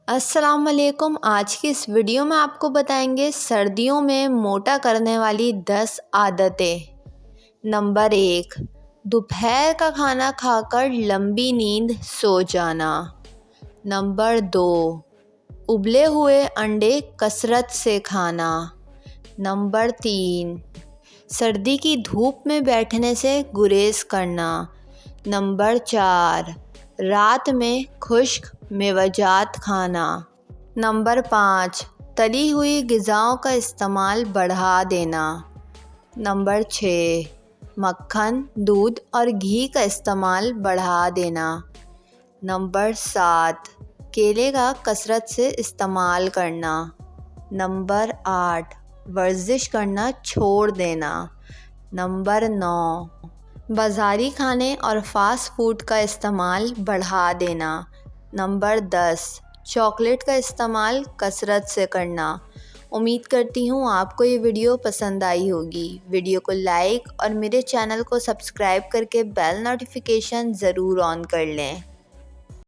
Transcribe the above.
السلام علیکم۔ آج کی اس ویڈیو میں آپ کو بتائیں گے سردیوں میں موٹا کرنے والی 10 عادتیں۔ نمبر 1، دوپہر کا کھانا کھا کر لمبی نیند سو جانا۔ نمبر 2، ابلے ہوئے انڈے کثرت سے کھانا۔ نمبر 3، سردی کی دھوپ میں بیٹھنے سے گریز کرنا۔ نمبر 4، رات میں خشک میوہ کھانا۔ نمبر 5، تلی ہوئی غذاؤں کا استعمال بڑھا دینا۔ نمبر 6، مکھن، دودھ اور گھی کا استعمال بڑھا دینا۔ نمبر 7، کیلے کا کثرت سے استعمال کرنا۔ نمبر 8، ورزش کرنا چھوڑ دینا۔ نمبر 9، بازاری کھانے اور فاسٹ فوڈ کا استعمال بڑھا دینا۔ نمبر 10، چاکلیٹ کا استعمال کثرت سے کرنا۔ امید کرتی ہوں آپ کو یہ ویڈیو پسند آئی ہوگی۔ ویڈیو کو لائک اور میرے چینل کو سبسکرائب کر کے بیل نوٹیفیکیشن ضرور آن کر لیں۔